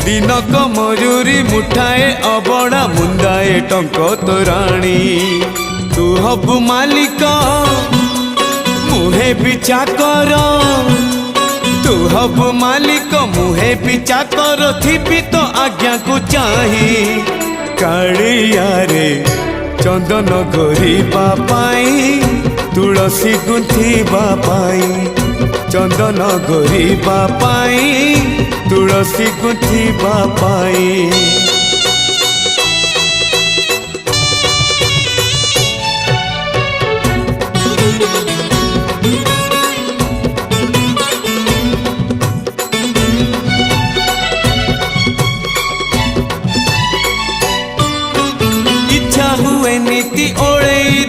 दिनक मजूरी मुठाए अबड़ा मुंदाए टंक तोराणी तू हबु मालिक मुहे भी चाकर तू हबु मालिक मुहे भी चाकर थिबी तो आज्ञा को चाही कालिया रे चंदन घोरीबा पाई तुलसी गुंथिबा पाई चंदन घोरीबा पाई तुलसी गुंथिबा पाई।